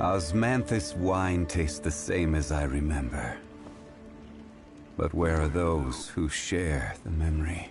Osmanthus wine tastes the same as I remember. But where are those who share the memory?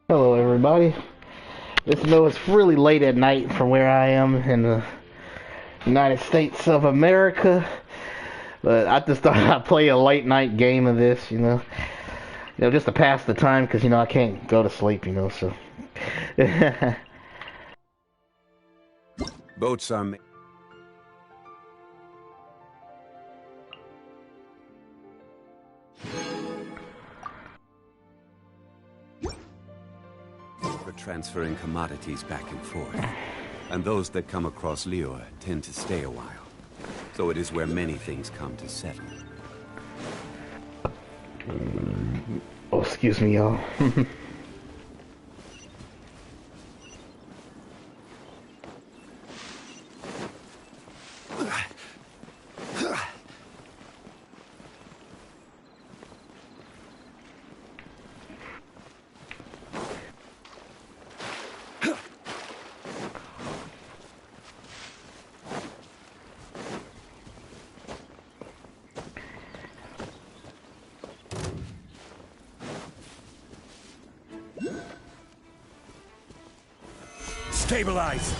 Hello, everybody. This though it's really late at night from where I am in the United States of America, but I just thought I'd play a late night game of this, just to pass the time, because I can't go to sleep, so. Boats are for transferring commodities back and forth, and those that come across Lior tend to stay a while. So it is where many things come to settle. Oh, excuse me, y'all. Stabilize.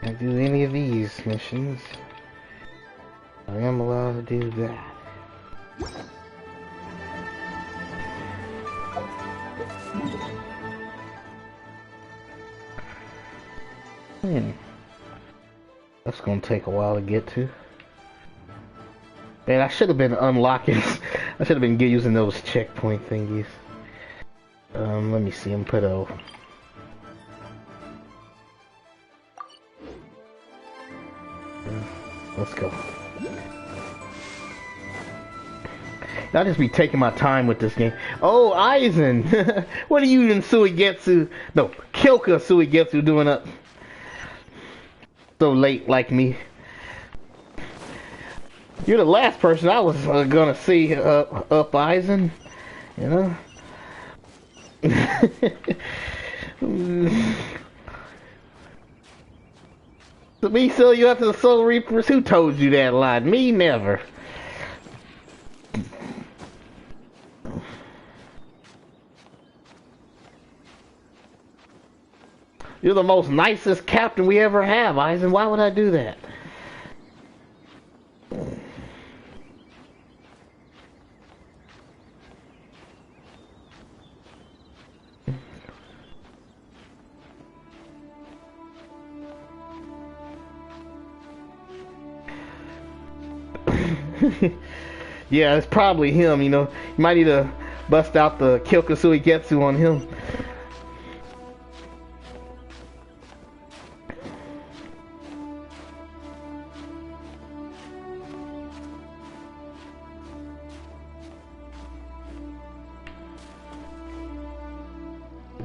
Can I do any of these missions? I am allowed to do that. That's gonna take a while to get to. Man, I should have been unlocking. I should have been using those checkpoint thingies. Let me see him put a. Let's go. I'll just be taking my time with this game. Oh, Aizen! What are you and Suigetsu? No, Kyoka Suigetsu doing up so late like me? You're the last person I was gonna see up Aizen. You know? To me, sell you after the Soul Reapers? Who told you that lie? Me, never. You're the most nicest captain we ever have, Aizen. Why would I do that? Yeah, it's probably him, you know. You might need to bust out the Kyokosui Getsu on him.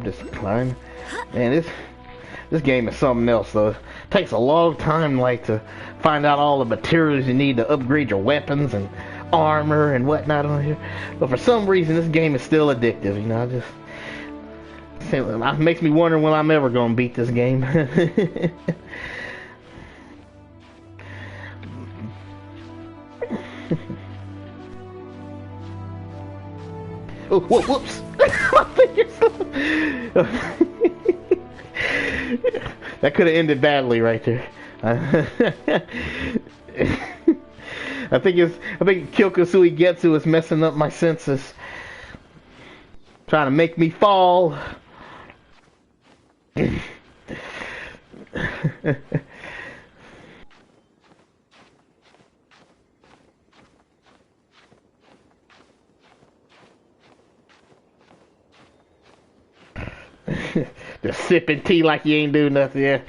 Just climb. Man, this game is something else though. It takes a long time like to find out all the materials you need to upgrade your weapons and armor and whatnot on here. But for some reason this game is still addictive, you know. It makes me wonder when I'm ever gonna beat this game. Oh, whoops! That could have ended badly right there. I think Kyokosui Getsu is messing up my senses, trying to make me fall. Just sipping tea like you ain't doing nothing, yeah.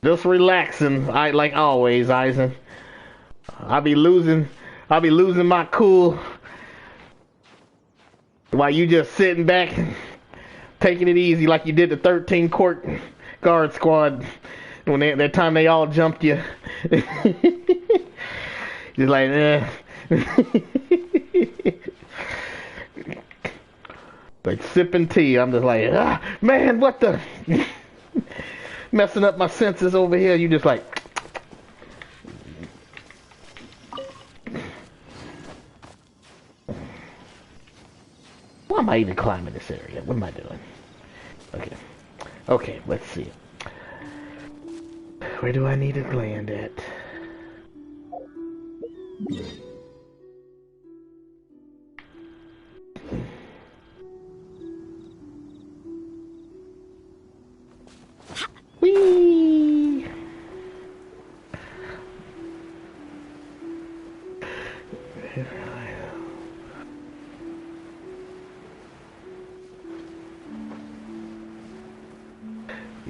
Just relaxing, like always, Aizen. I'll be losing my cool while you just sitting back, taking it easy like you did the 13 court guard squad when that time they all jumped you. Just like, eh. Like sipping tea. I'm just like, man, what the? Messing up my senses over here. You just like. Why am I even climbing this area? What am I doing? Okay. Okay, let's see. Where do I need to land at? Whee!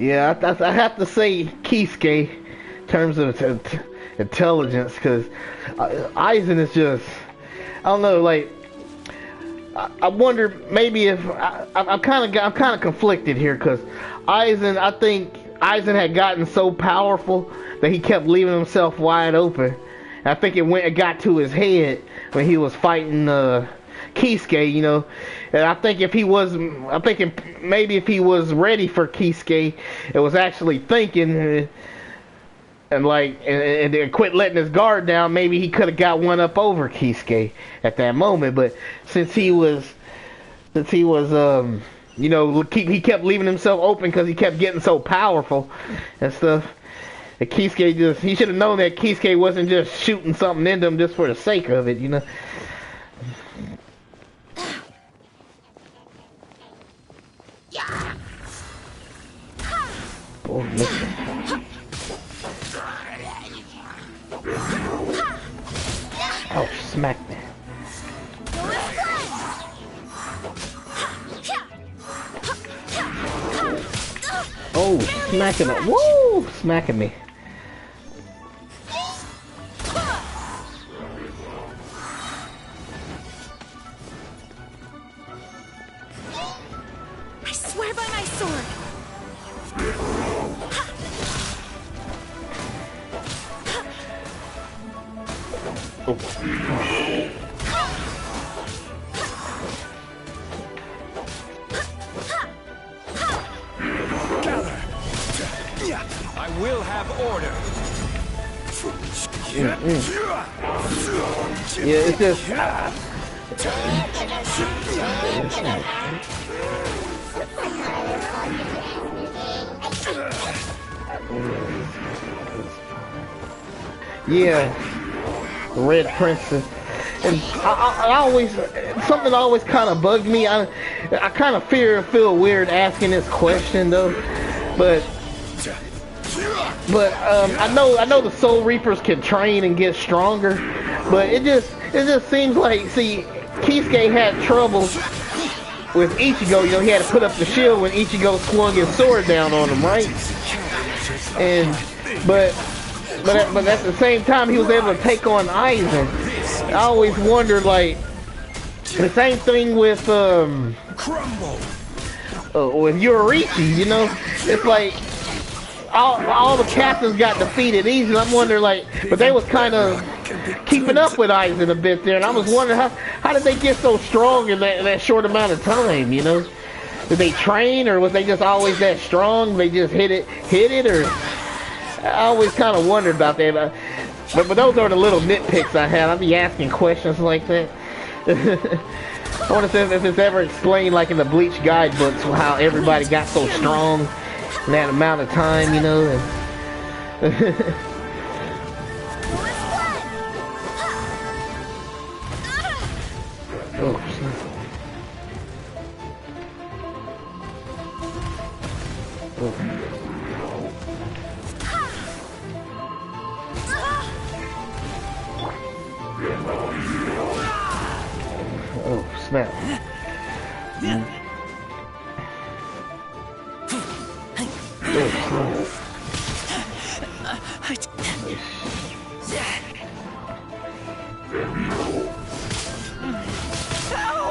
Yeah, I have to say Kisuke in terms of intelligence, because Aizen is just, I don't know, like, I wonder maybe if I'm kind of conflicted here, because I think Aizen had gotten so powerful that he kept leaving himself wide open. I think it got to his head when he was fighting Kisuke, you know. And I think if he was ready for Kisuke, it was actually thinking and quit letting his guard down, maybe he could have got one up over Kisuke at that moment. But since he was you know, he kept leaving himself open because he kept getting so powerful and stuff. And Kisuke he should have known that Kisuke wasn't just shooting something into him just for the sake of it, you know. Oh, listen. Oh, smack me. Oh, smacking it. Woo! Smacking me. I swear by my sword. Oh. I will have order. Yeah, it's just. Yeah, Red Princess. And I always, something always kind of bugged me. I kind of feel weird asking this question though, but I know the Soul Reapers can train and get stronger, but it just seems like, see, Kisuke had trouble with Ichigo. You know, he had to put up the shield when Ichigo swung his sword down on him, right? And but at the same time, he was able to take on Aizen. I always wondered, like, the same thing with Yoruichi, you know? It's like all the captains got defeated easy. I'm wondering, like, but they was kind of keeping up with Aizen a bit there, and I was wondering how did they get so strong in that short amount of time, you know? Did they train, or was they just always that strong? They just hit it, or I always kind of wondered about that. But those are the little nitpicks I had. I'll be asking questions like that. I want to see if it's ever explained, like in the Bleach guidebooks, how everybody got so strong in that amount of time, you know. And oh, snap.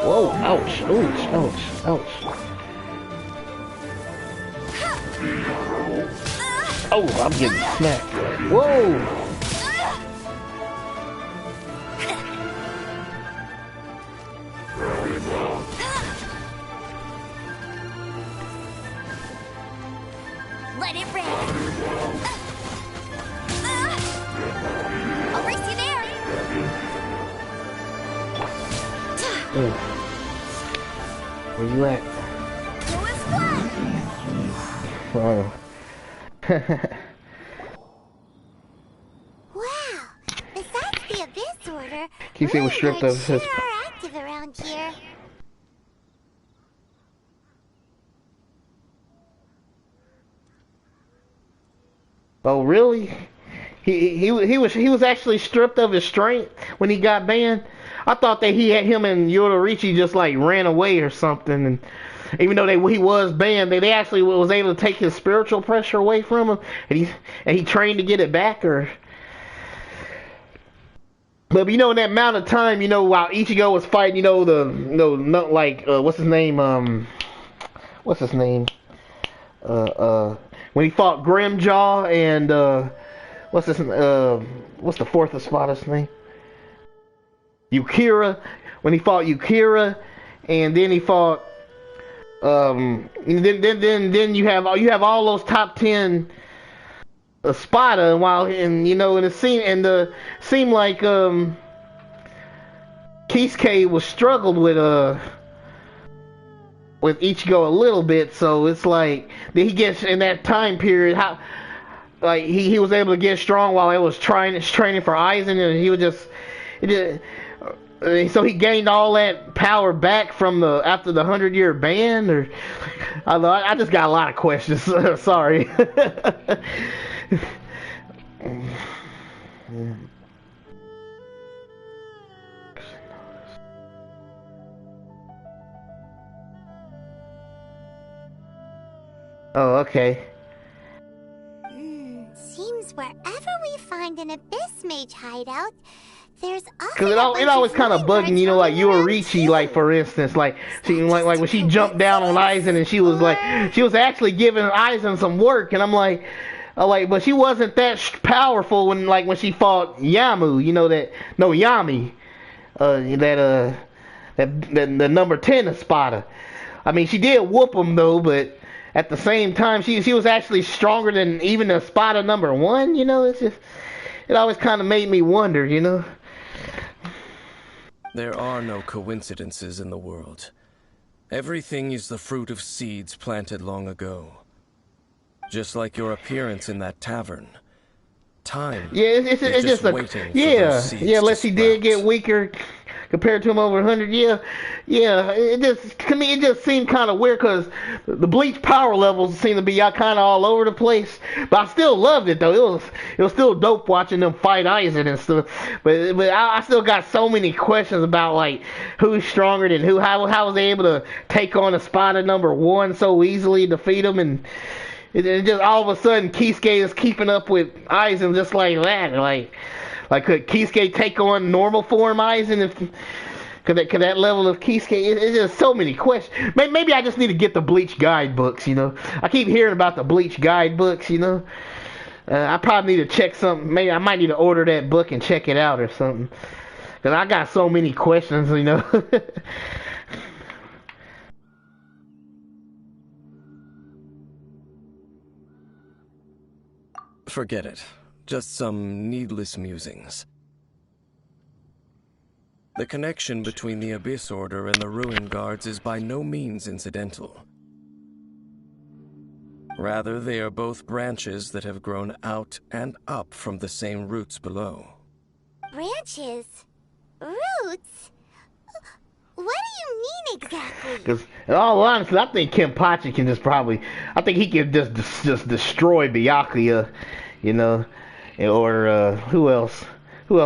Whoa, ouch, ouch, ouch. Oh, I'm getting smacked. Whoa! Let it rip. I'll race you there. Where you at? Oh. Wow. Besides the Abyss Order, Kisuke was stripped of his. sure are active around here. Oh, really? He was actually stripped of his strength when he got banned. I thought that him and Yoruichi just like ran away or something, and Even though he was banned, they actually was able to take his spiritual pressure away from him, and he trained to get it back, or. But you know, in that amount of time, you know, while Ichigo was fighting, you know, not like what's his name, when he fought Grimjaw and what's the fourth Espada's name? Yukira. When he fought Yukira, and then he fought then you have all those top 10 Espada, and you know, and it seemed like Kisuke was struggled with Ichigo a little bit, so it's like he gets in that time period how like he was able to get strong while he was training for Aizen, and he was just so he gained all that power back from after the 100-year ban, or I just got a lot of questions. Sorry. Oh, okay. Seems wherever we find an Abyss Mage hideout, there's because it always kind of bugging, you know, like Yoruichi, like for instance, like like when she jumped down on Aizen and she was actually giving Aizen some work, and I'm like, but she wasn't that powerful when she fought Yami, you know, Yami, the number 10 Espada. I mean, she did whoop him though, but at the same time, she was actually stronger than even the Espada number 1. You know, it always kind of made me wonder, you know. There are no coincidences in the world. Everything is the fruit of seeds planted long ago. Just like your appearance in that tavern. Time. Yeah, it's just waiting unless he did get weaker compared to him over 100. Yeah. To me, it just seemed kind of weird because the Bleach power levels seem to be kind of all over the place. But I still loved it though. It was still dope watching them fight Aizen and stuff. But I still got so many questions about like who's stronger than who. How was they able to take on Espada number 1 so easily, defeat him, and it just all of a sudden Kisuke is keeping up with Aizen just like that. Like could Kisuke take on normal form Aizen? Could that level of Kisuke? It's just so many questions. Maybe I just need to get the Bleach guidebooks, you know. I keep hearing about the Bleach guidebooks, you know. I probably need to check something. Maybe I might need to order that book and check it out or something. Because I got so many questions, you know. Forget it. Just some needless musings. The connection between the Abyss Order and the Ruin Guards is by no means incidental. Rather, they are both branches that have grown out and up from the same roots below. Branches? Roots? What do you mean exactly? Because, in all honesty, I think Kenpachi can I think he can just destroy Byakuya, you know, or who else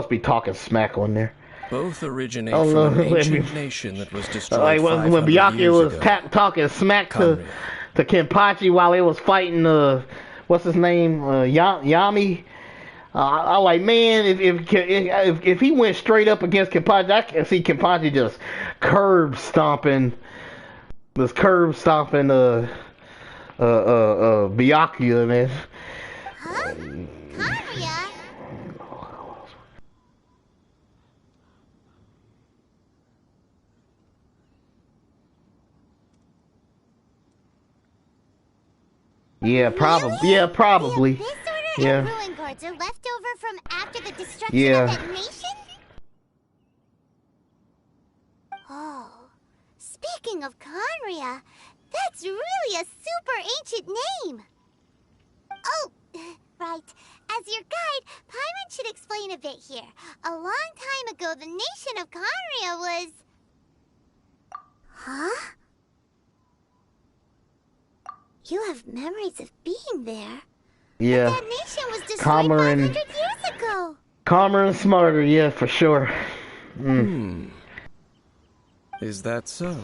be talking smack on there? Both originate from an ancient nation that was destroyed when Byakuya was talking smack to Kenpachi while he was fighting what's his name, Yami. I like, man, if he went straight up against Kenpachi, I can see Kenpachi just curb stomping Byakuya, man. Huh? Kaguya? Yeah, probably. Yeah, probably. The Abyss Order Yeah. and Ruin Guards are left over from after the destruction of that nation? Oh, speaking of Conria, that's really a super ancient name. Oh, right. As your guide, Paimon should explain a bit here. A long time ago, the nation of Conria was... Huh? You have memories of being there. Yeah. But that nation was destroyed Calmer 500 and years ago. calmer and smarter, yeah, for sure. Is that so?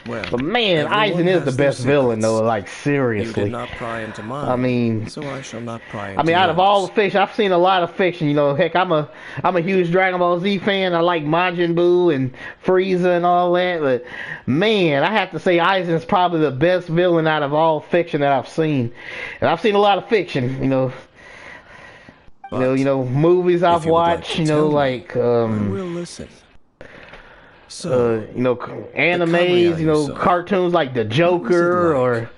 Well, But man, everyone Aizen is the has their best villain though. secrets. Like You seriously. did not pry into mine. I mean, so I shall not pry into I mean, out of all the yours. fiction, I've seen a lot of fiction. You know, heck, I'm a huge Dragon Ball Z fan. I like Majin Buu and Frieza and all that. But man, I have to say Aizen's probably the best villain out of all fiction that I've seen. And I've seen a lot of fiction. But Movies I've if you would like watched. to You know, tell me, like I will listen. So, animes. Kamiya you saw, Cartoons like The what was it Joker like? or.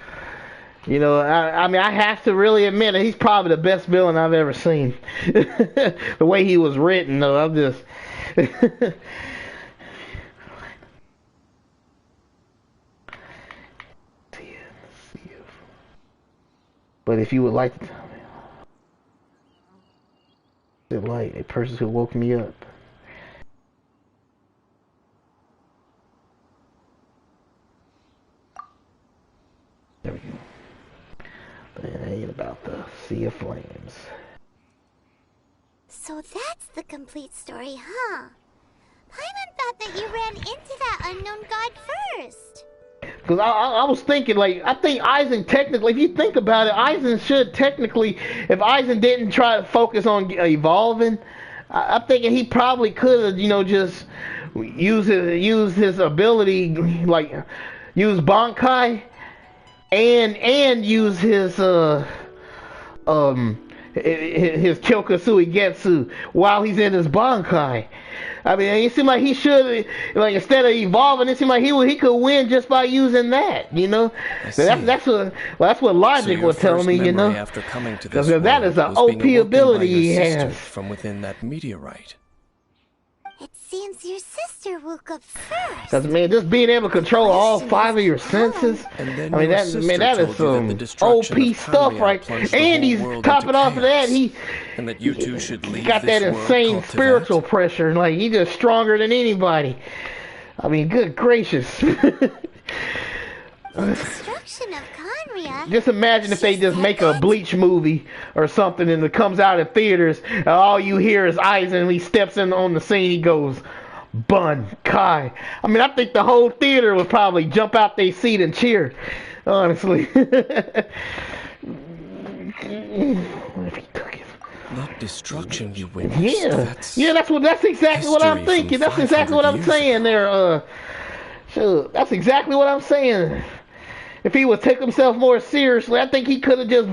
I mean, I have to really admit that he's probably the best villain I've ever seen. The way he was written, though, I'm just. But if you would like to tell me, it's like a person who woke me up. There we go. But it ain't about the Sea of Flames. So that's the complete story, huh? Paimon thought that you ran into that unknown god first. Because I was thinking, like, I think Aizen technically, if you think about it, Aizen should technically, if Aizen didn't try to focus on evolving, I'm thinking he probably could have, just use his ability, like, use Bankai and use his Kyokosui Getsu while he's in his Bankai. I mean, it seemed like he should, like, instead of evolving, it seemed like he could win just by using that, So that's what logic would tell me, After coming to this Because that is an world was being OP awoken by ability your he sister has. from within that meteorite. It seems your sister woke up first. Because, man, just being able to control all 5 of your senses, And then I mean, your sister that is told you that some the destruction OP of stuff Kamiya right. plunged the And whole he's world topping into off of that, chaos, and that you two should leave got this that world insane called spiritual Tevat? pressure. Like, he's just stronger than anybody. I mean, good gracious. The destruction of Conria. Just imagine if they just make a Bleach movie or something and it comes out in theaters and all you hear is Aizen and he steps in on the scene, he goes, Bun, Kai. I mean, I think the whole theater would probably jump out their seat and cheer, honestly. What if he took it? That destruction you witnessed. That's exactly what I'm history thinking. from That's exactly what I'm 500 years saying there. That's exactly what I'm saying. If he would take himself more seriously, I think he could have just,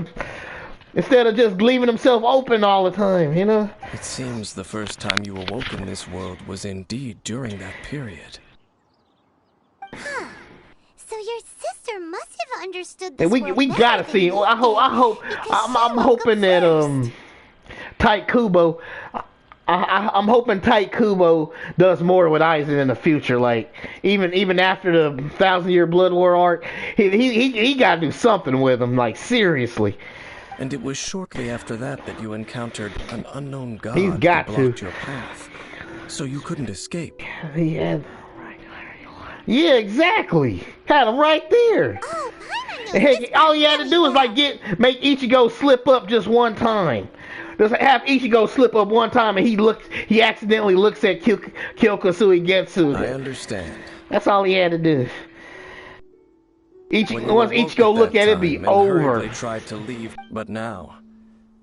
instead of just leaving himself open all the time, It seems the first time you awoke in this world was indeed during that period. Huh. So your sister must have understood this And we world gotta better see. than I you hope. did, because I'm she woke hoping up that first. Tight Kubo. I'm hoping Tight Kubo does more with Aizen in the future. Like even after the 1,000-Year Blood War arc, he gotta do something with him. Like seriously. And it was shortly after that that you encountered an unknown god He's got who to. blocked your path, so you couldn't escape. Yeah, exactly. Had him right there. Oh, Paimon knows Heck, this all you had to really do was like well. make Ichigo slip up just one time. Just have Ichigo slip up one time, and he accidentally looks at Kyokosui Getsu. I understand. That's all he had to do. When you Once awoke Ichigo look that at it, it'd be time and hurriedly over. tried to leave, but now,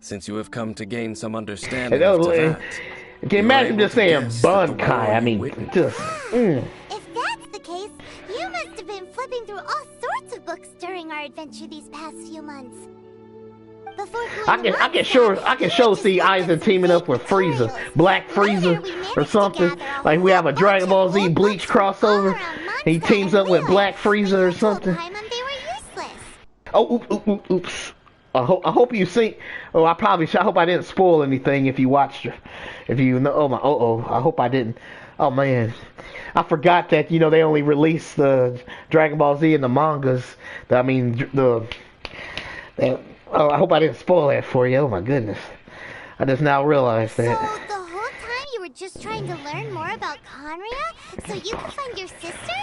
since you have come to gain some understanding And of Tevat, can you imagine just saying Bunkai? I mean, If that's the case, you must have been flipping through all sorts of books during our adventure these past few months. Before I can sure see Aizen teaming up with Frieza, Black Frieza, or something. Like we have a Dragon Ball Z Bleach crossover. He teams up with Black Frieza or something. Oh, oops. I hope you see. Oh, I hope I didn't spoil anything if you watched. If you know. I hope I didn't. Oh man, I forgot that they only released the Dragon Ball Z in the mangas. Oh, I hope I didn't spoil that for you. Oh my goodness, I just now realized that. So the whole time you were just trying to learn more about Conria, so you could find your sister?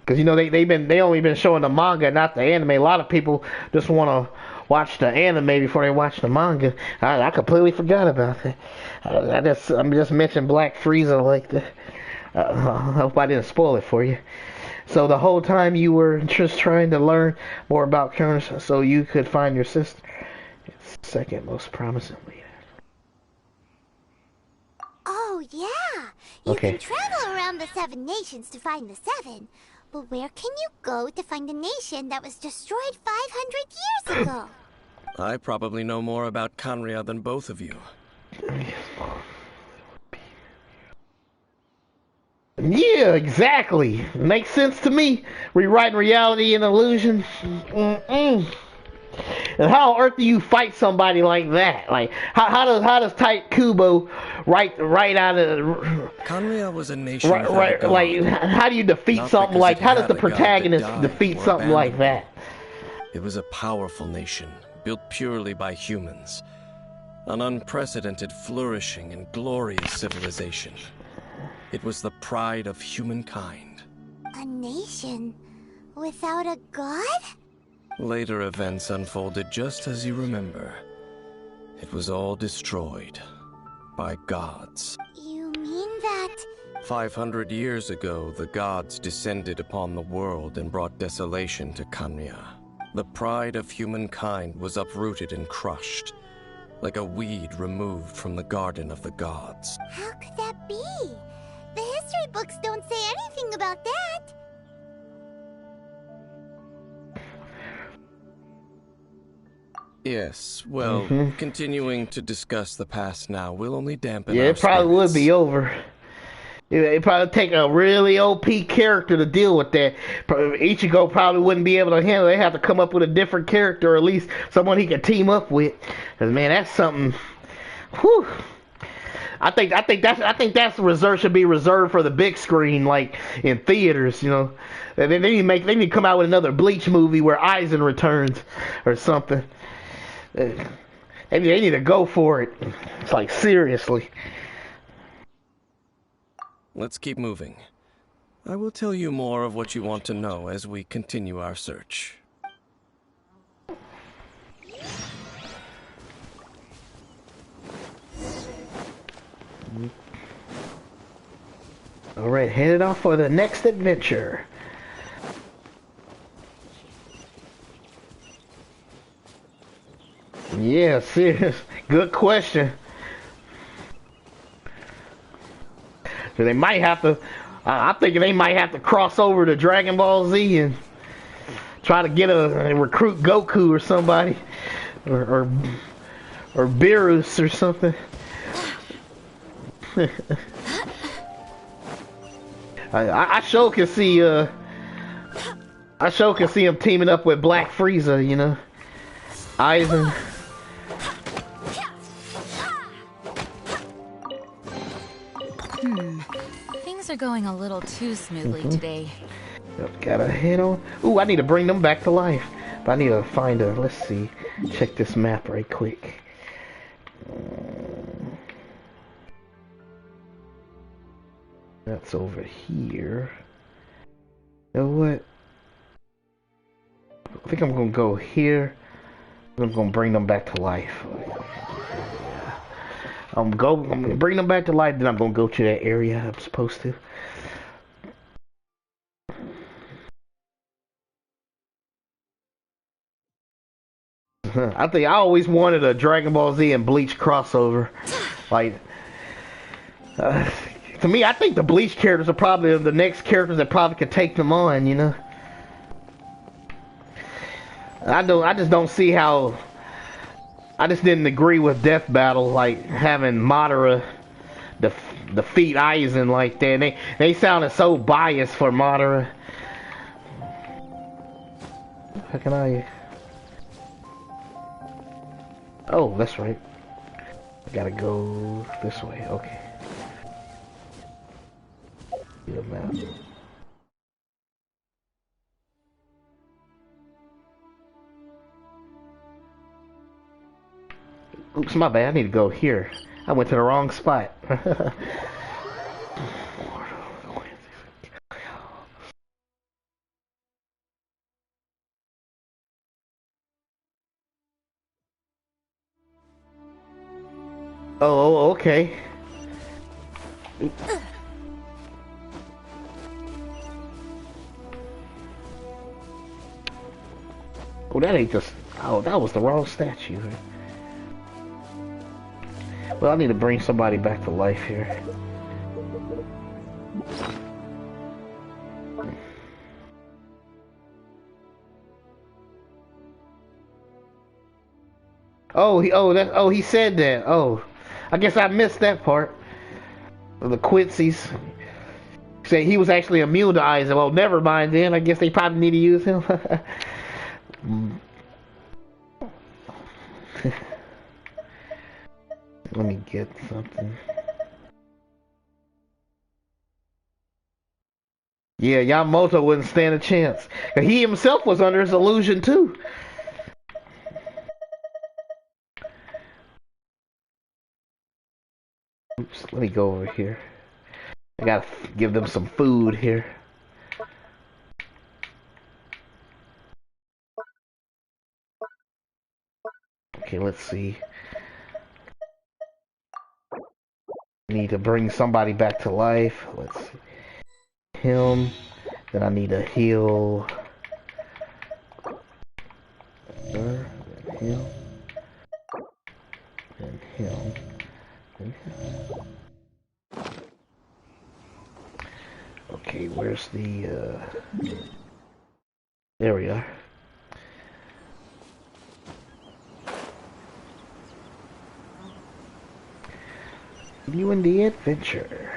Because they only been showing the manga, not the anime. A lot of people just want to watch the anime before they watch the manga. I completely forgot about that. I'm just mentioning Black Frieza like that. I hope I didn't spoil it for you. So the whole time you were just trying to learn more about currents so you could find your sister. It's second most promising leader. Oh, yeah. You can travel around the 7 nations to find the 7. But where can you go to find a nation that was destroyed 500 years ago? I probably know more about Canria than both of you. Yeah, exactly. Makes sense to me. Rewriting reality and illusion. And how on earth do you fight somebody like that? Like, how does Type Kubo right out of Canria was a nation right like how do you defeat something like how does the protagonist defeat something like that? It was a powerful nation built purely by humans, an unprecedented flourishing and glorious civilization. It was the pride of humankind. A nation without a god? Later events unfolded just as you remember. It was all destroyed by gods. You mean that... 500 years ago, the gods descended upon the world and brought desolation to Canria. The pride of humankind was uprooted and crushed, like a weed removed from the garden of the gods. How could that be? The history books don't say anything about that. Yes, well, continuing to discuss the past now will only dampen Yeah, our it probably spirits. would be over. It probably take a really OP character to deal with that. Ichigo probably wouldn't be able to handle it. They have to come up with a different character, or at least someone he could team up with. Cause man, that's something. Whew. I think that's reserved should be reserved for the big screen, like in theaters. You know, they need to come out with another Bleach movie where Aizen returns or something. They need to go for it. It's like seriously. Let's keep moving. I will tell you more of what you want to know as we continue our search. Alright, headed off for the next adventure. Yeah, serious. Good question. So they might have to. I'm thinking they might have to cross over to Dragon Ball Z and try to get a recruit Goku or somebody, or Beerus or something. I sure can see. I sure can see him teaming up with Black Frieza. You know, Aizen. Things are going a little too smoothly today. Yep, gotta head on. Ooh, I need to bring them back to life. But I need to find a. Let's see. Check this map right quick. That's over here. You know what? I think I'm gonna go here. I'm gonna bring them back to life. I'm gonna bring them back to life. Then I'm gonna go to that area I'm supposed to. I think I always wanted a Dragon Ball Z and Bleach crossover. Like, to me, I think the Bleach characters are probably the next characters that probably could take them on. You know, I just don't see how. I just didn't agree with Death Battle, like having Madara defeat Aizen like that. They sounded so biased for Madara. How can I? Oh, that's right. I gotta go this way. Okay. The map. Oops, my bad. I need to go here. I went to the wrong spot. Oh, okay. Oh, that ain't just... Oh, that was the wrong statue. Well, I need to bring somebody back to life here. He said that. Oh, I guess I missed that part. The Quincy's say he was actually immune to Eisen. Well, never mind then. I guess they probably need to use him. Let me get something. Yeah, Yamamoto wouldn't stand a chance. He himself was under his illusion too. Oops, let me go over here. I gotta give them some food here. Okay, let's see. Need to bring somebody back to life. Let's see. Him. Then I need to heal her, then him, then him, then him. Okay, where's the there we are. You and the adventure.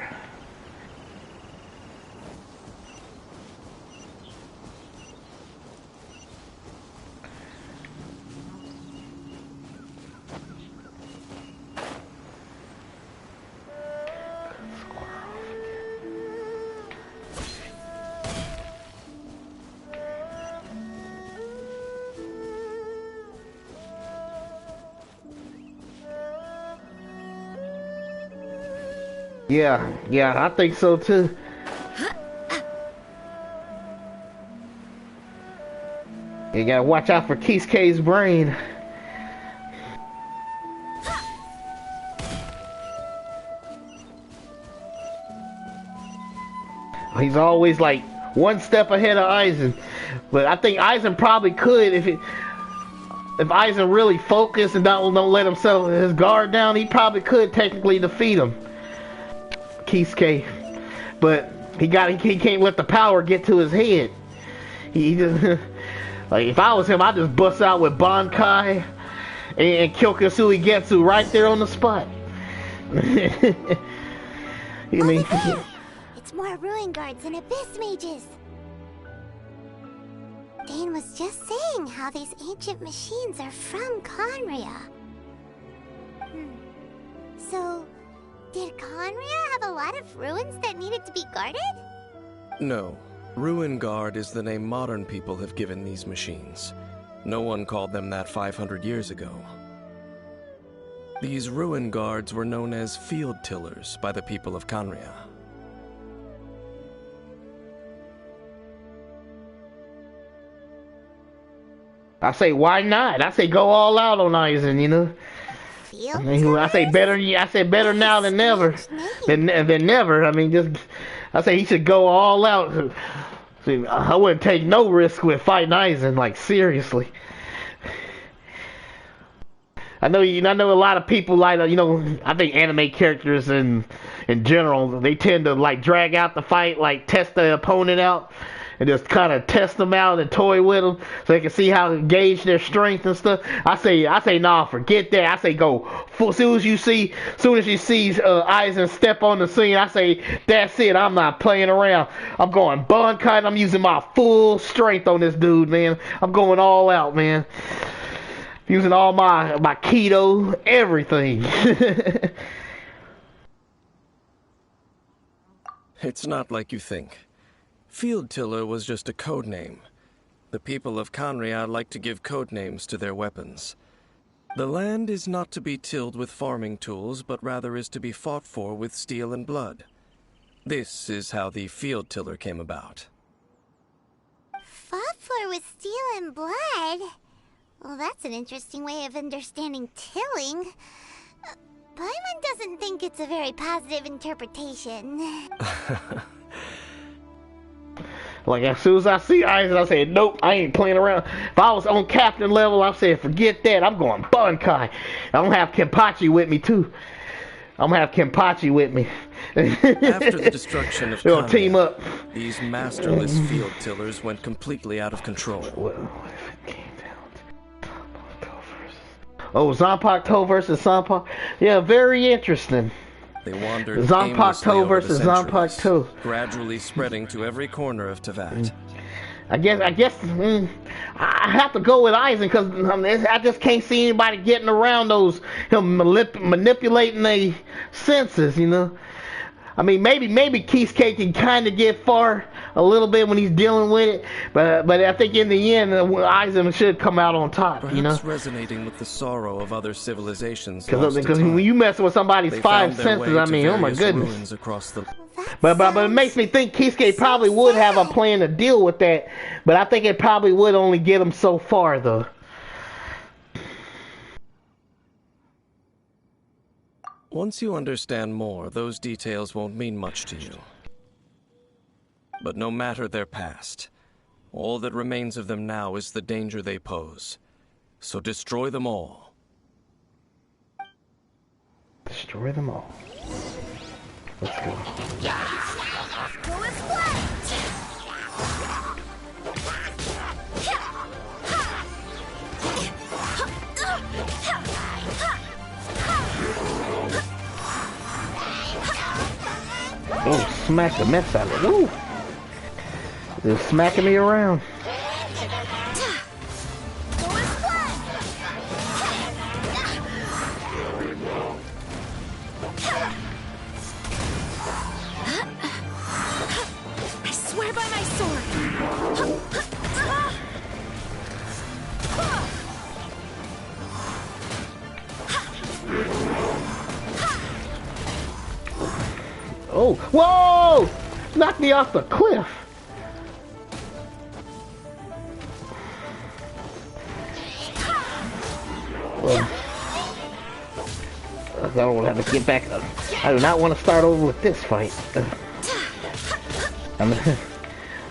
Yeah, I think so too. You gotta watch out for Kisuke's brain. He's always like one step ahead of Eisen. But I think Eisen probably could if Eisen really focused and don't let himself his guard down, he probably could technically defeat him. Kisuke, but he can't let the power get to his head. He just like if I was him, I'd just bust out with Bankai and kill Kasui Getsu right there on the spot. You mean? It's more ruin guards and abyss mages. Dane was just saying how these ancient machines are from Conria. So, did Conria have a lot of ruins that needed to be guarded? No. Ruin Guard is the name modern people have given these machines. No one called them that 500 years ago. These Ruin Guards were known as Field Tillers by the people of Conria. I say, why not? I say, go all out on Eisen, you know. I say better now than never. Than never. I mean, I say he should go all out. See, I wouldn't take no risk with fighting Eisen. Like seriously. I know a lot of people like I think anime characters in general they tend to like drag out the fight, like test the opponent out. And just kind of test them out and toy with them so they can see how to gauge their strength and stuff. I say, nah, forget that. I say, go. As soon as she sees Eisen step on the scene, I say, that's it. I'm not playing around. I'm going Bankai. I'm using my full strength on this dude, man. I'm going all out, man. Using all my keto, everything. It's not like you think. Field Tiller was just a code name. The people of Conria like to give code names to their weapons. The land is not to be tilled with farming tools, but rather is to be fought for with steel and blood. This is how the Field Tiller came about. Fought for with steel and blood? Well, that's an interesting way of understanding tilling. Paimon doesn't think it's a very positive interpretation. Like, as soon as I see Aizen, I say, nope, I ain't playing around. If I was on captain level, I said, forget that. I'm going Bunkai. I'm going to have Kenpachi with me, too. I'm going to have Kenpachi with me. After the destruction of They'll team Kanye, up. these masterless field tillers went completely out of control. What if it came down to Oh, Zanpakuto versus Zanpakuto. Yeah, very interesting. They wandered Zanpakuto aimlessly over versus the centuries, Zanpakuto. gradually spreading to every corner of Teyvat. I guess I have to go with Aizen because I just can't see anybody getting around those him manipulating the senses, you know. I mean, maybe Kisuke can kind of get far a little bit when he's dealing with it, but I think in the end, Aizen should come out on top. Perhaps you know, resonating with the sorrow of other civilizations. because when you mess with somebody's five senses, I mean, oh my goodness. Across the... But it makes me think Kisuke probably would have a plan to deal with that, but I think it probably would only get him so far though. Once you understand more, those details won't mean much to you. But no matter their past, all that remains of them now is the danger they pose. So destroy them all. Destroy them all. Let's go. Oh, smack the mess out of it. Woo! They're smacking me around. I swear by my sword. Oh, whoa! Knocked me off the cliff. Well, I don't want to have to get back up. I do not want to start over with this fight.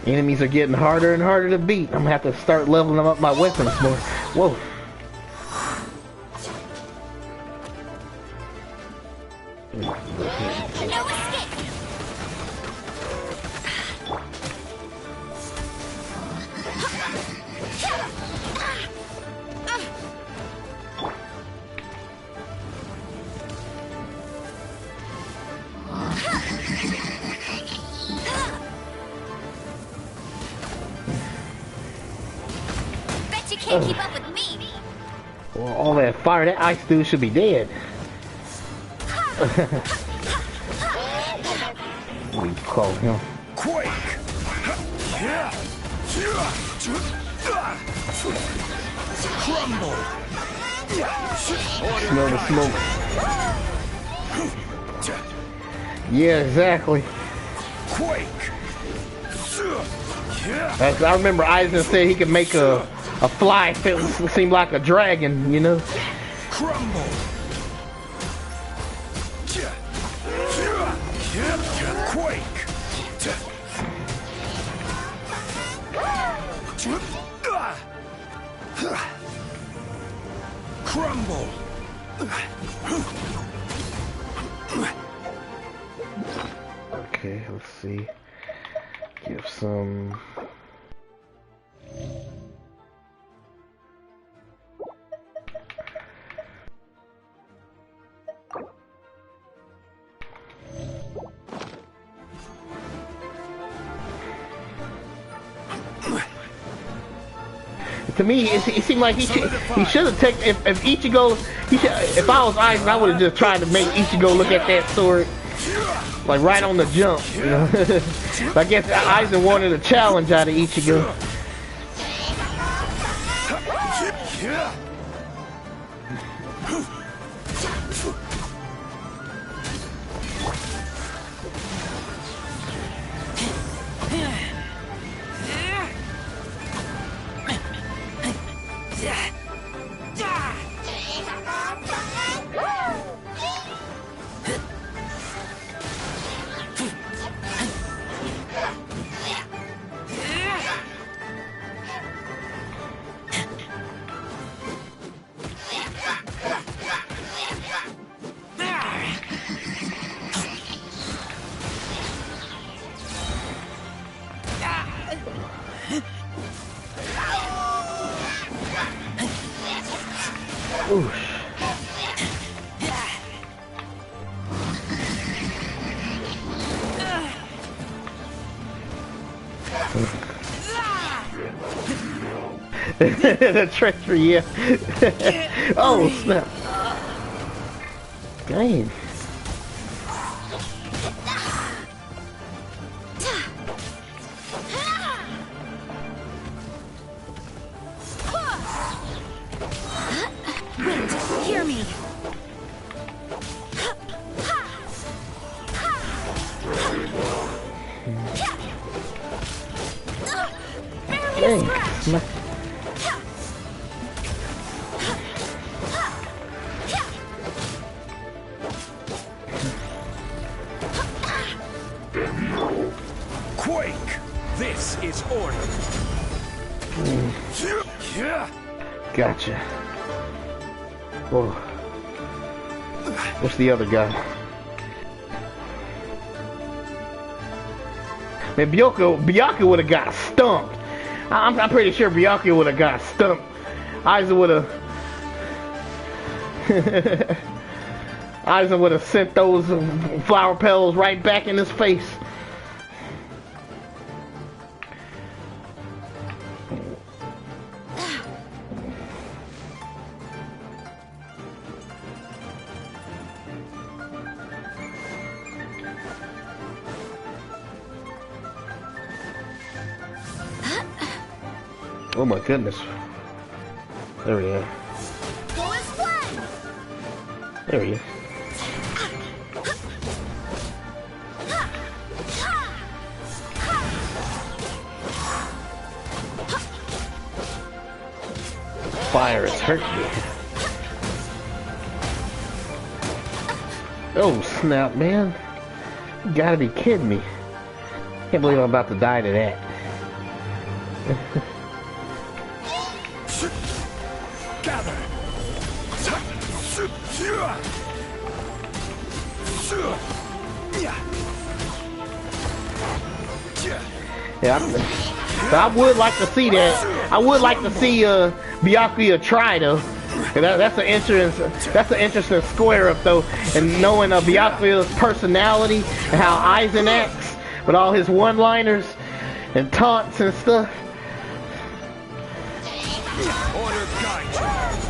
Enemies are getting harder and harder to beat. I'm gonna have to start leveling up my weapons more. Whoa. Can't keep up with me. Well, all that fire, that ice dude should be dead. We call him Quake. Crumble. Smell the smoke. Yeah, exactly. Quake. I remember Aizen said he could make a fly feel seem like a dragon, you know. Crumble. Quake. Crumble. Okay, let's see. Give some. To me, it seemed like he should have taken if Ichigo. If I was Aizen, I would have just tried to make Ichigo look at that sword like right on the jump. You know? But I guess Aizen wanted a challenge out of Ichigo. The treachery, yeah. Oh, snap. Dang. Wait, hear me. Dang. Quake! This is order. Gotcha. Whoa. What's the other guy? Man, Byakuya would have got stumped. I'm pretty sure Byakuya would have got stumped. Aizen would have sent those flower petals right back in his face. Oh my goodness. There we go. There he is. Fire is hurting me. Oh snap, man. You gotta be kidding me. Can't believe I'm about to die to that. Gather. Yeah, I would like to see that. I would like to see Byakuya try though. That's an interesting square up though, and knowing Byakuya's personality and how Aizen acts with all his one-liners and taunts and stuff. Order guide Rise.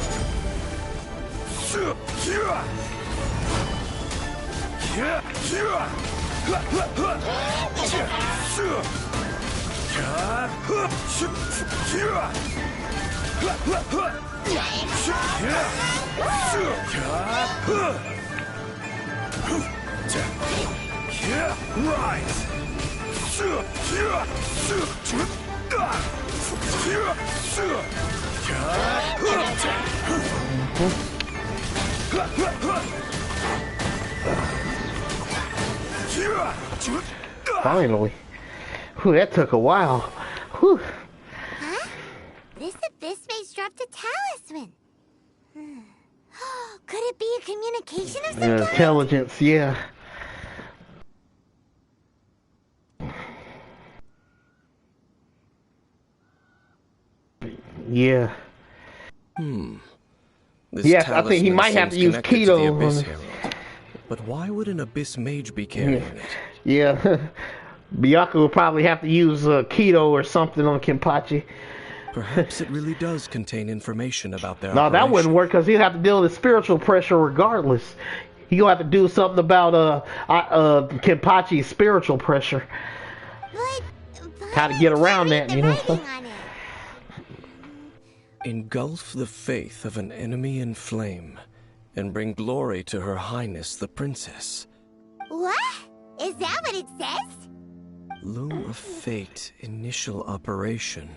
Finally. Whew, that took a while. Whew. Huh? This abyss maze dropped a talisman. Could it be a communication of some kind? Intelligence, yeah. Yeah. This Yes, I think he talisman might have to seems use connected to the keto. Abyss Herald. But why would an Abyss Mage be carrying it? Yeah. Byakuya will probably have to use keto or something on Kenpachi. Perhaps it really does contain information about their No, that operation. wouldn't work because he'd have to deal with spiritual pressure regardless. He gonna have to do something about Kenpachi's spiritual pressure. But How to get around that, you know? writing on it. Engulf the faith of an enemy in flame, and bring glory to Her Highness the Princess. What? Is that what it says? Loom of Fate initial operation.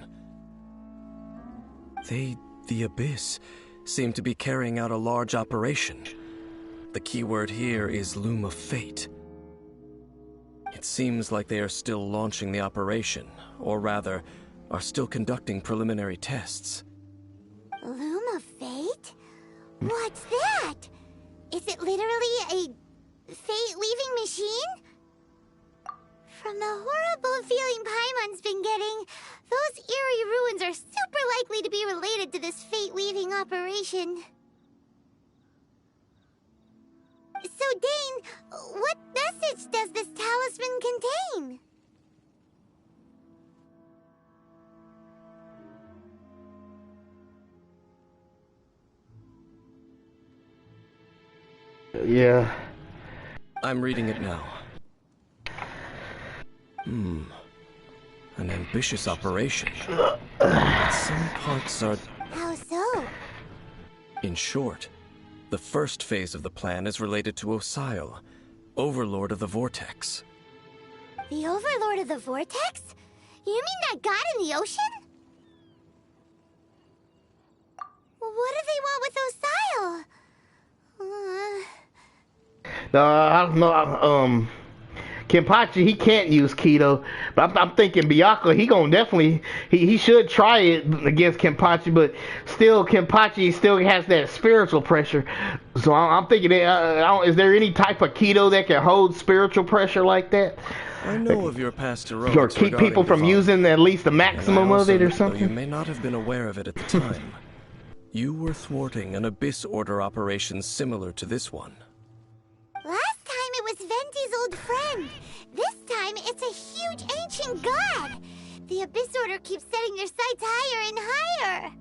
They, the Abyss, seem to be carrying out a large operation. The keyword here is Loom of Fate. It seems like they are still launching the operation, or rather, are still conducting preliminary tests. Loom of Fate? What's that? Is it literally a fate-weaving machine? From the horrible feeling Paimon's been getting, those eerie ruins are super likely to be related to this fate-weaving operation. So, Dane, what message does this talisman contain? Yeah. I'm reading it now. An ambitious operation. But some parts are... How so? In short, the first phase of the plan is related to Osile, Overlord of the Vortex. The Overlord of the Vortex? You mean that god in the ocean? What do they want with Osile? I don't know. Kenpachi, he can't use Keto, but I'm thinking Byakuya, he gonna definitely, he should try it against Kenpachi, but still Kenpachi still has that spiritual pressure. So I'm thinking, is there any type of Keto that can hold spiritual pressure like that? I know of your past heroics Or keep regarding people from Devon, using at least the maximum of it or though something? you may not have been aware of it at the time. You were thwarting an Abyss Order operation similar to this one. Last time it was Venti's old friend. This time it's a huge ancient god. The Abyss Order keeps setting their sights higher and higher.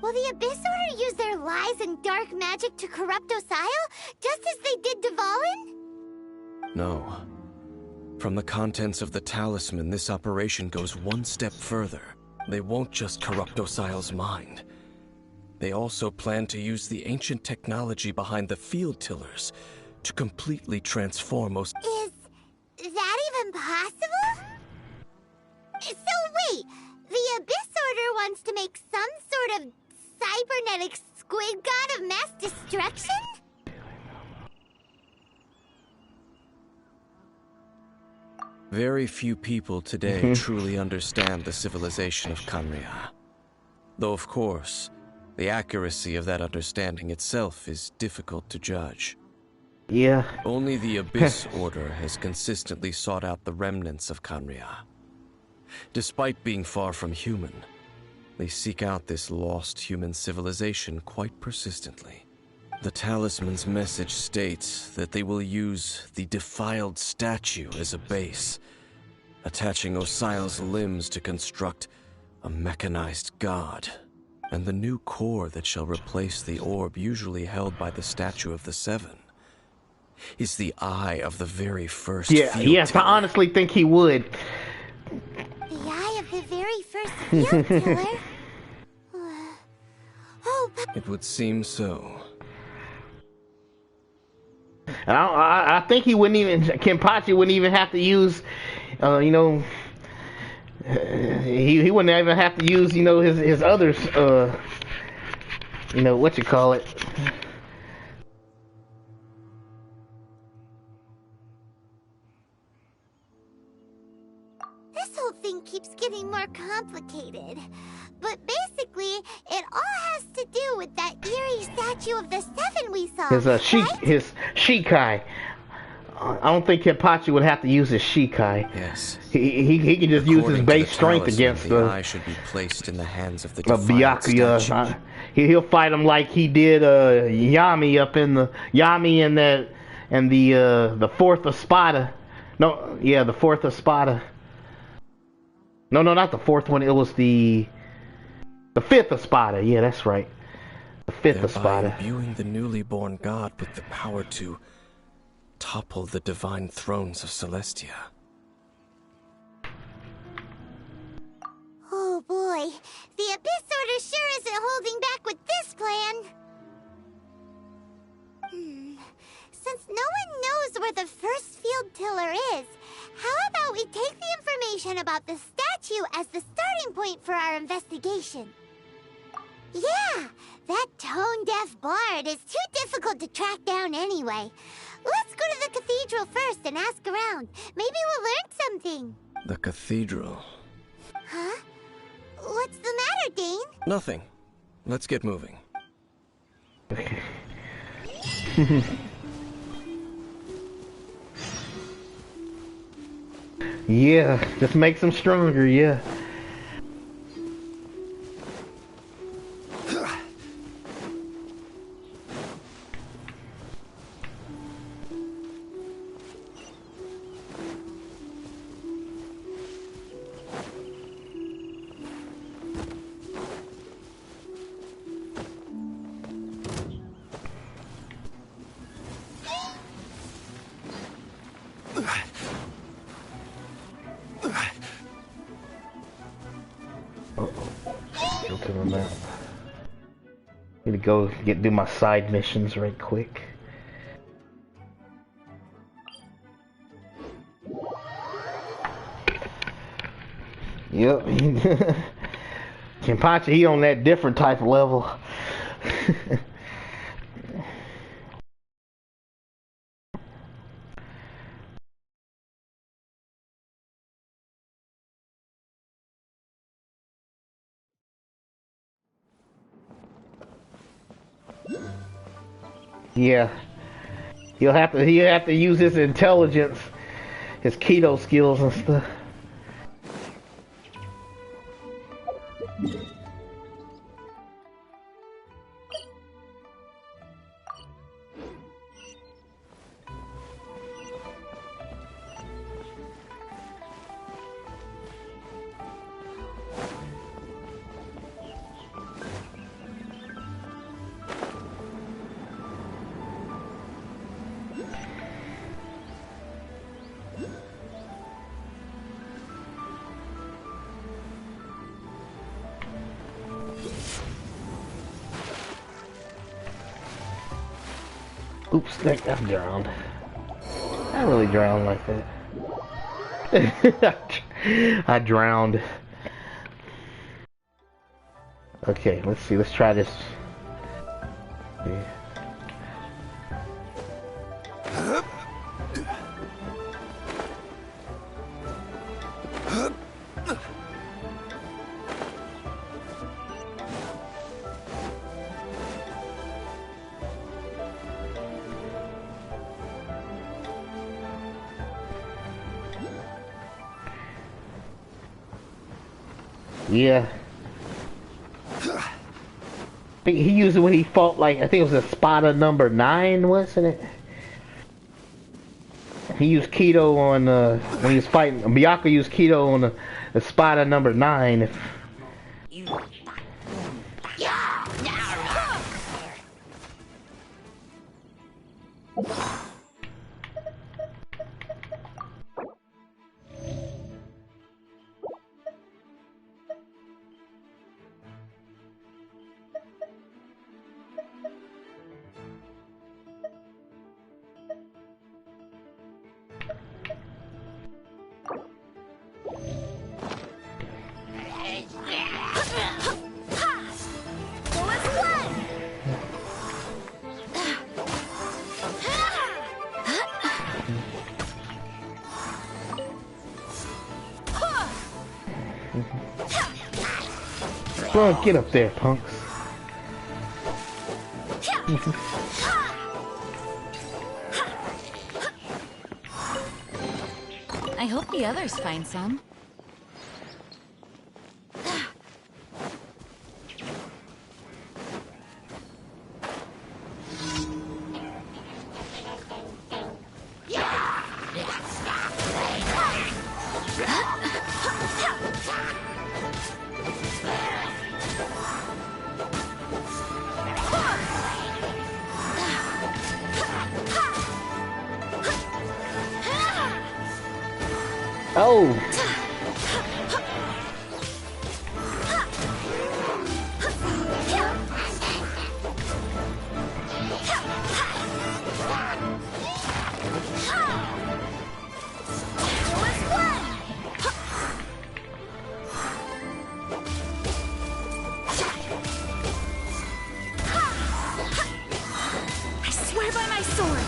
Will the Abyss Order use their lies and dark magic to corrupt Osile, just as they did Dvalin? No. From the contents of the talisman, this operation goes one step further. They won't just corrupt Osile's mind. They also plan to use the ancient technology behind the field tillers to completely transform Is that even possible? So wait, the Abyss Order wants to make some sort of cybernetic squid god of mass destruction? Very few people today truly understand the civilization of Khanria. Though, of course, the accuracy of that understanding itself is difficult to judge. Yeah. Only the Abyss Order has consistently sought out the remnants of Khanria. Despite being far from human, they seek out this lost human civilization quite persistently. The talisman's message states that they will use the defiled statue as a base, attaching Osile's limbs to construct a mechanized god, and the new core that shall replace the orb usually held by the Statue of the Seven is the eye of the very first field Yes, I tiller. honestly think he would. The eye of the very first field tiller? Oh, but It would seem so. I think he wouldn't even, Kenpachi wouldn't even have to use, he wouldn't even have to use, his others, what you call it. this whole thing keeps getting more complicated. But basically, it all has to do with that eerie statue of the Seven we saw, His his Shikai. I don't think Kenpachi would have to use his Shikai. Yes. He can just use his According to base the strength talisman, against the eye should be placed in the hands of the of defiled Byakuya. statue. He'll fight him like he did Yami up in the and the fourth Espada. No, yeah, the fourth Espada. No, not the fourth one. It was the fifth Espada. Yeah, that's right. The fifth Thereby Espada. imbuing the newly born god with the power to topple the divine thrones of Celestia. Oh boy, the Abyss Order sure isn't holding back with this plan. Since no one knows where the first field tiller is, how about we take the information about the statue as the starting point for our investigation? Yeah, that tone-deaf bard is too difficult to track down anyway. Let's go to the cathedral first and ask around. Maybe we'll learn something. The cathedral. Huh? What's the matter, Dane? Nothing. Let's get moving. Yeah, just makes him stronger. Yeah. to the map. Need to go do my side missions right quick. Yep. Kenpachi, he on that different type of level. Yeah. He'll have to use his intelligence, his keto skills and stuff. Oops, I'm drowned. I really drowned like that. I drowned. Okay, let's see. Let's try this. Yeah. Yeah. I think he used it when he fought, like, I think it was a Spada number 9, wasn't it? He used keto on, when he was fighting, Byakuya used keto on the Spada number 9. Come on, get up there, punks. I hope the others find some. Oh! I swear by my sword.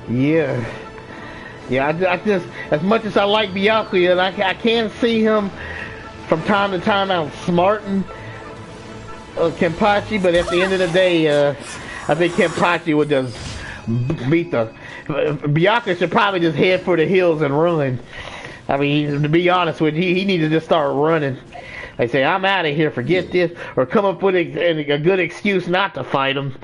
Yeah. Yeah, I just, as much as I like Byakuya, and I can see him from time to time outsmarting Kenpachi, but at the end of the day, I think Kenpachi would just beat the... Byakuya should probably just head for the hills and run. I mean, to be honest with you, he needs to just start running. They say, I'm out of here, forget this, or come up with a good excuse not to fight them.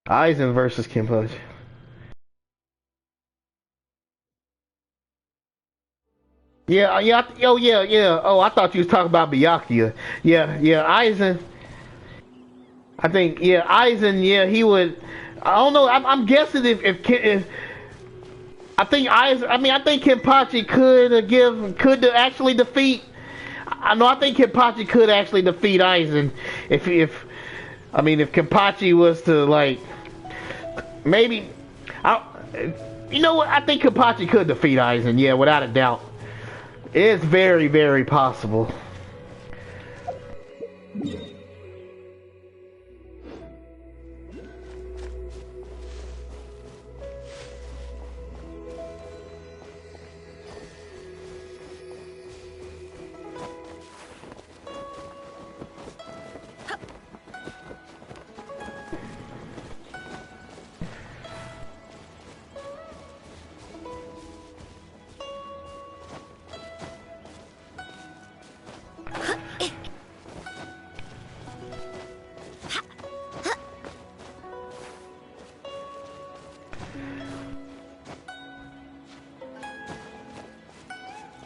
Aizen versus Kenpachi. Yeah. Oh, I thought you was talking about Byakuya. Yeah, Aizen. I think, yeah, Aizen, yeah, he would. I don't know. I'm guessing if I think Aizen. I mean, I think Kenpachi could actually defeat. I know. I think Kenpachi could actually defeat Aizen if I mean if Kenpachi was to like maybe. I, you know what? I think Kenpachi could defeat Aizen. Yeah, without a doubt. It's very, very possible.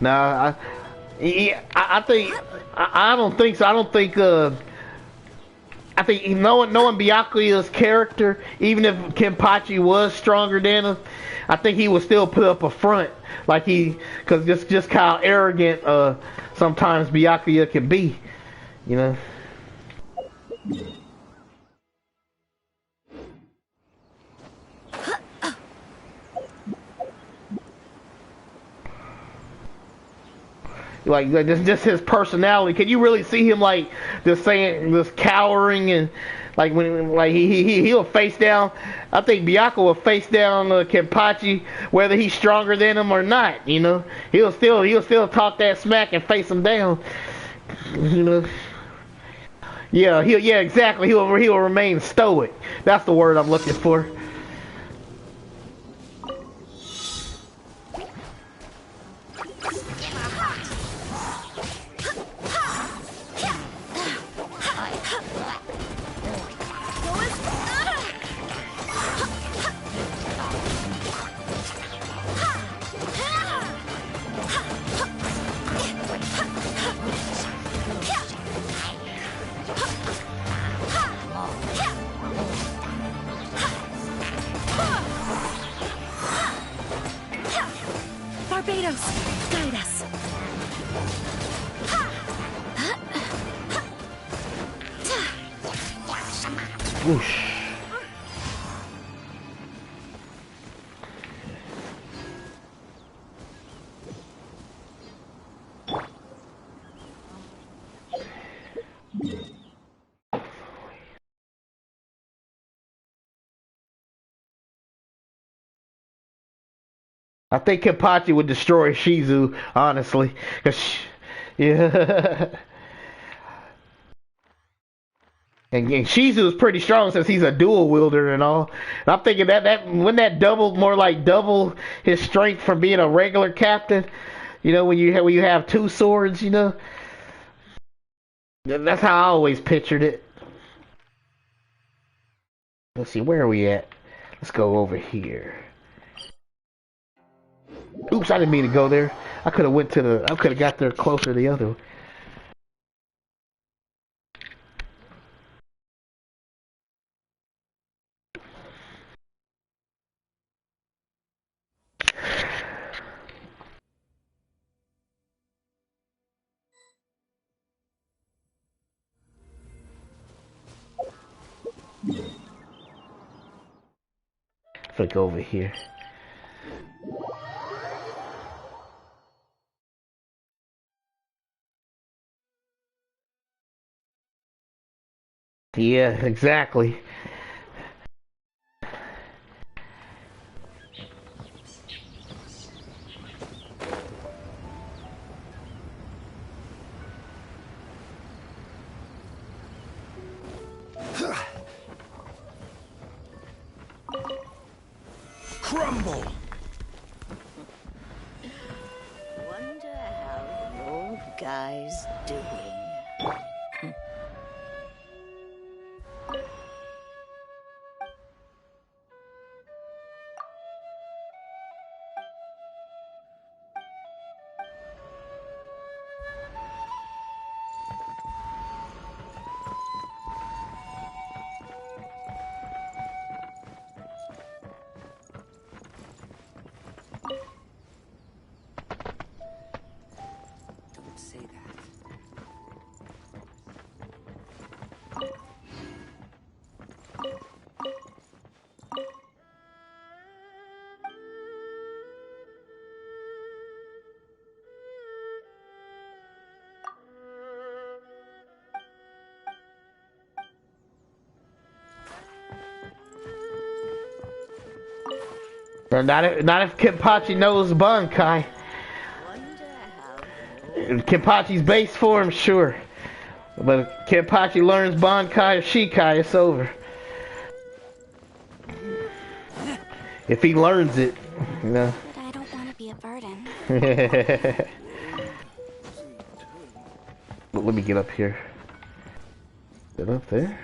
Nah, I think I don't think so. I don't think I think knowing Byakuya's character, even if Kenpachi was stronger than him, I think he would still put up a front, like because just how arrogant sometimes Byakuya can be, you know. Like just his personality. Can you really see him like just cowering and like when like he'll face down. I think Byakuya will face down Kenpachi whether he's stronger than him or not. You know, he'll still talk that smack and face him down. You know. Yeah, exactly. He'll remain stoic. That's the word I'm looking for. Barbados, guide us. Whoosh. I think Kenpachi would destroy Shizu, honestly. Yeah. And Shizu is pretty strong since he's a dual wielder and all. And I'm thinking that wouldn't that double more like double his strength from being a regular captain? You know, when you have two swords, you know. That's how I always pictured it. Let's see, where are we at? Let's go over here. Oops, I didn't mean to go there. I could have got there closer to the other one. Click over here. Yeah, exactly. Crumble! Wonder how the old guy's doing. Don't say that. Not if Kenpachi knows Bankai. Kenpachi's base for him, sure. But if Kenpachi learns Bankai or Shikai, it's over. If he learns it, you know. But I don't want to be a burden. Let me get up here. Get up there.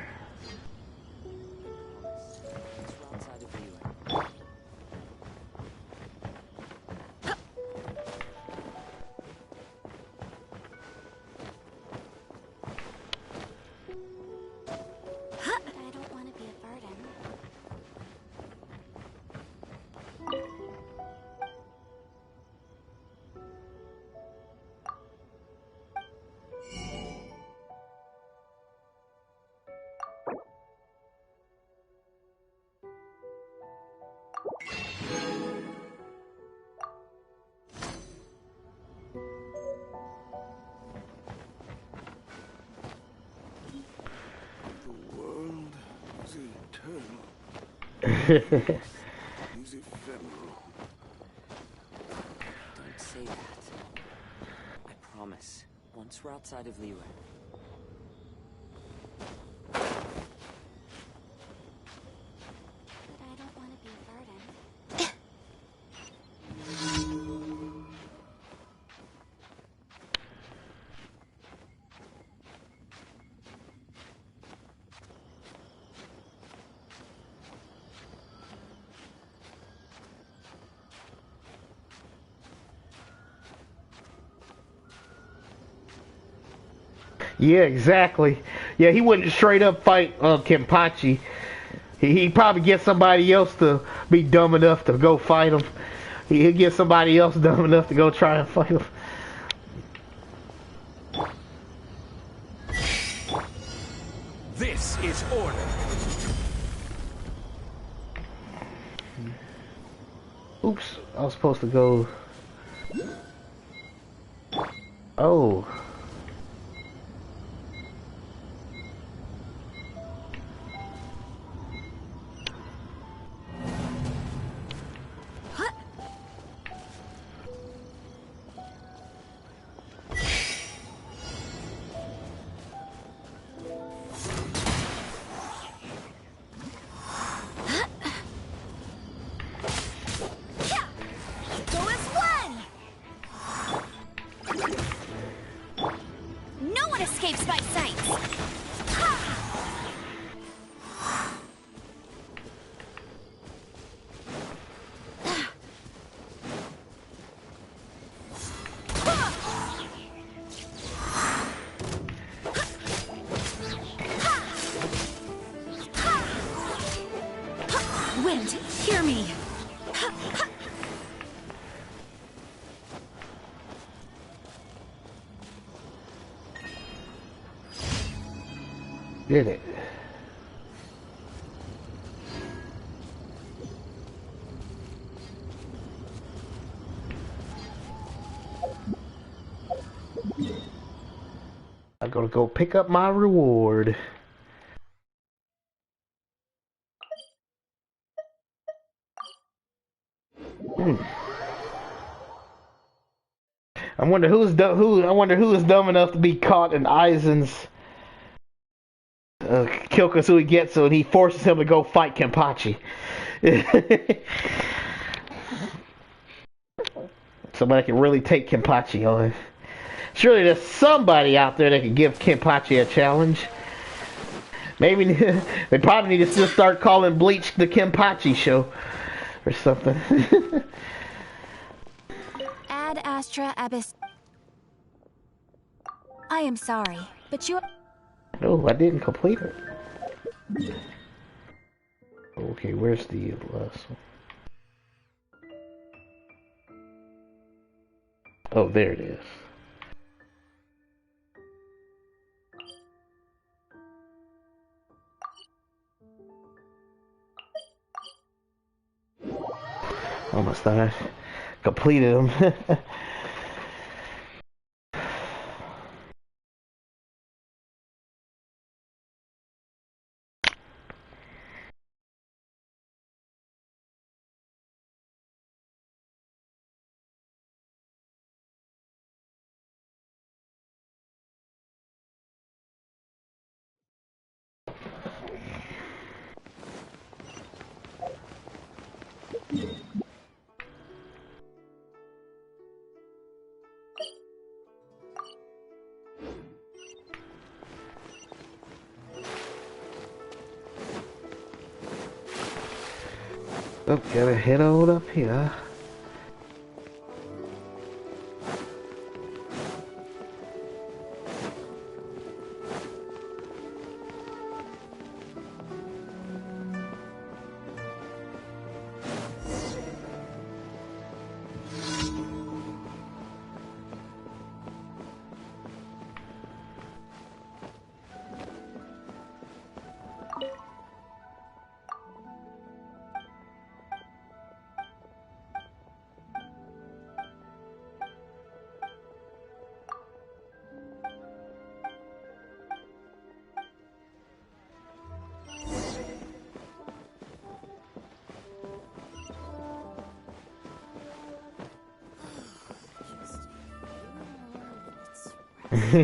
Don't say that. I promise. Once we're outside of Liyue. But I don't want to be a burden. Yeah, exactly. Yeah, he wouldn't straight up fight Kenpachi. He'd probably get somebody else to be dumb enough to go fight him. He'd get somebody else dumb enough to go try and fight him. This is order. Oops, I was supposed to go. Oh. Escapes my sight. Wind, hear me. Did it. I'm gonna go pick up my reward. I wonder who is dumb enough to be caught in Aizen's Kyokusui Getsu, and he forces him to go fight Kenpachi. Somebody can really take Kenpachi on. Surely there's somebody out there that can give Kenpachi a challenge. Maybe they probably need to just start calling Bleach the Kenpachi show or something. Ad Astra Abyss. I am sorry, but you... Oh, I didn't complete it. Okay, where's the last one? Oh, there it is. Almost thought I completed them. Oh, gotta head on up here.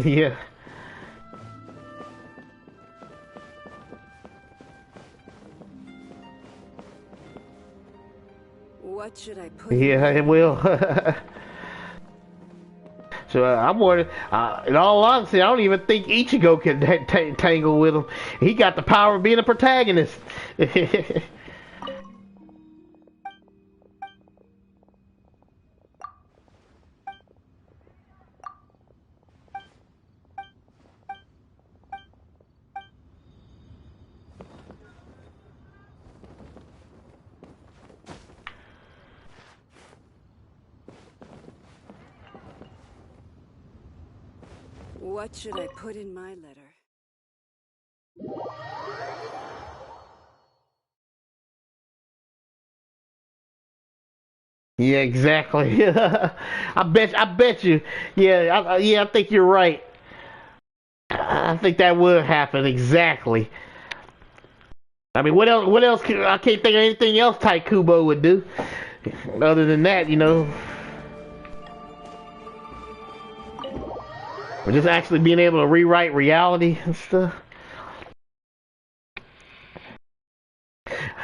Yeah. What should I put? Yeah, it will. So I'm wondering, in all honesty, I don't even think Ichigo can tangle with him. He got the power of being a protagonist. What should I put in my letter? Yeah, exactly. I bet you. Yeah, I think you're right. I think that would happen exactly. I mean, what else? I can't think of anything else Tite Kubo would do. Other than that, you know. Or just actually being able to rewrite reality and stuff.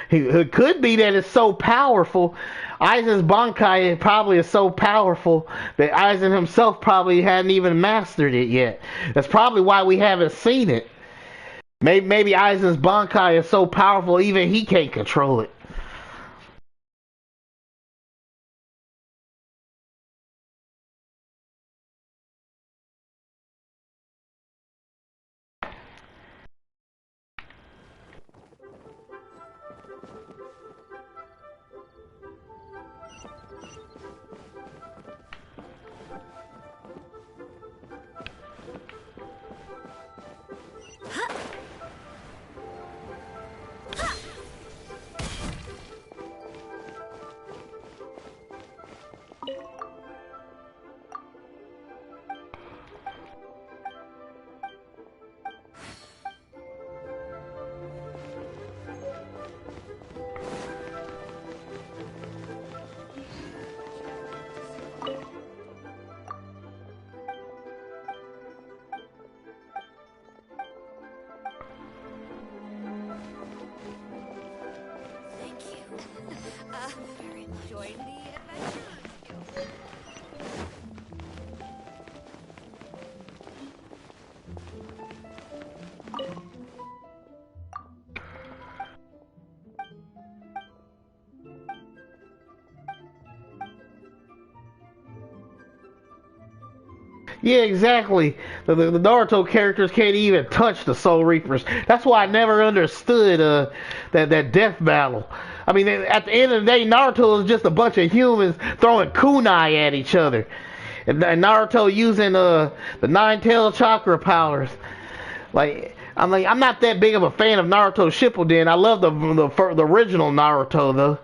It could be that it's so powerful. Aizen's Bankai probably is so powerful that Aizen himself probably hadn't even mastered it yet. That's probably why we haven't seen it. Maybe Aizen's Bankai is so powerful even he can't control it. Yeah, exactly. The Naruto characters can't even touch the Soul Reapers. That's why I never understood that death battle. I mean, at the end of the day, Naruto is just a bunch of humans throwing kunai at each other, and Naruto using the nine-tailed chakra powers. I'm not that big of a fan of Naruto Shippuden. I love the original Naruto though.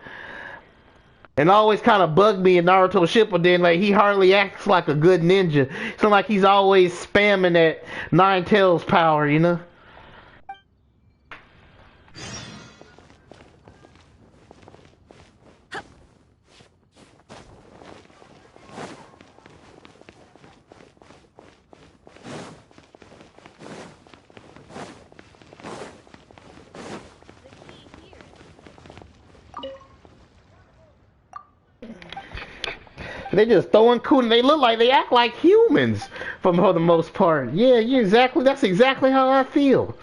And always kind of bugged me in Naruto Shippuden, like he hardly acts like a good ninja. It's like he's always spamming that Nine Tails power, you know? They just throwing kunai. They act like humans for the most part. Yeah, that's exactly how I feel.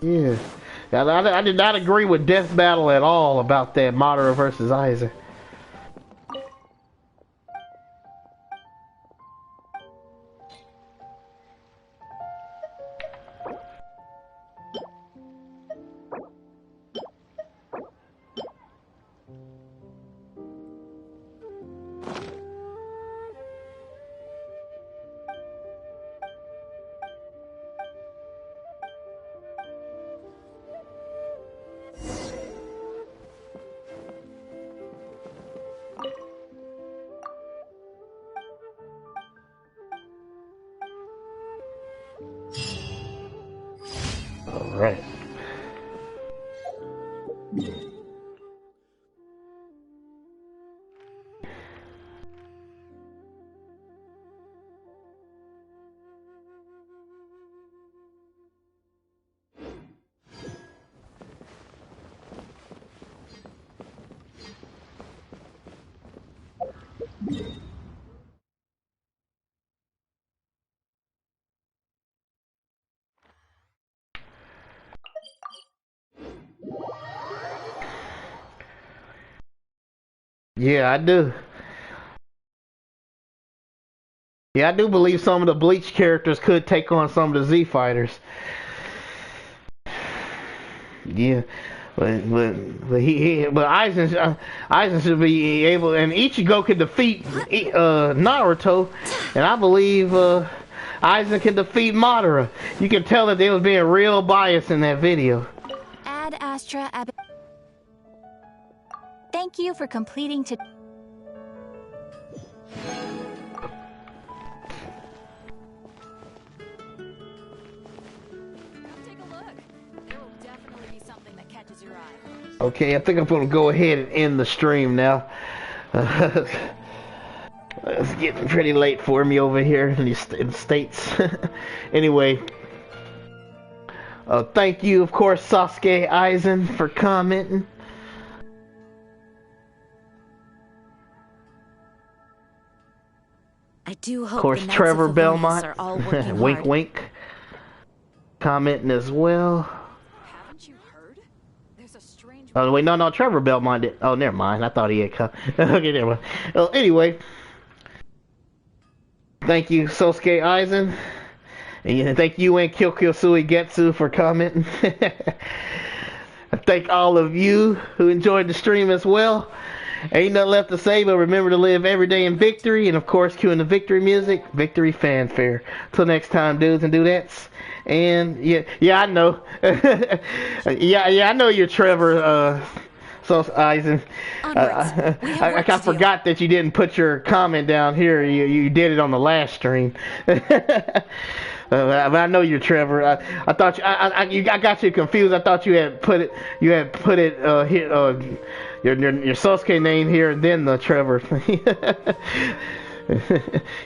Yeah. I did not agree with Death Battle at all about that Madara versus Aizen. All right. Yeah, I do. Yeah, I do believe some of the Bleach characters could take on some of the Z fighters. Yeah, but Aizen should be able, and Ichigo could defeat Naruto, and I believe Aizen can defeat Madara. You can tell that they was being real biased in that video. Ad Astra Ab. Thank you for completing to. Okay, I think I'm gonna go ahead and end the stream now. It's getting pretty late for me over here in the States. Anyway, thank you, of course, Sasuke Aizen, for commenting. I do hope of course, the Knights Trevor of Favonius Belmont, are all working wink hard. wink, commenting as well. Haven't you heard? There's a strange. Oh wait, no, Trevor Belmont did. Oh, never mind. I thought he had come. Okay, never mind. Well, anyway, thank you, Sosuke Aizen, and thank you and Kyokyo Getsu for commenting. I thank all of you who enjoyed the stream as well. Ain't nothing left to say, but remember to live every day in victory, and of course, cueing the victory music, victory fanfare. Till next time, dudes and dudettes. And yeah, I know. yeah, I know you're Trevor. So Aizen, I forgot that you didn't put your comment down here. You did it on the last stream. But I know you're Trevor. I thought I got you confused. I thought you had put it here. Your Sosuke name here and then the Trevor.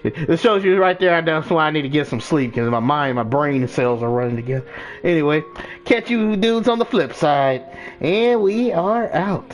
It shows you right there. That's why I need to get some sleep because my brain cells are running together. Anyway, catch you dudes on the flip side, and we are out.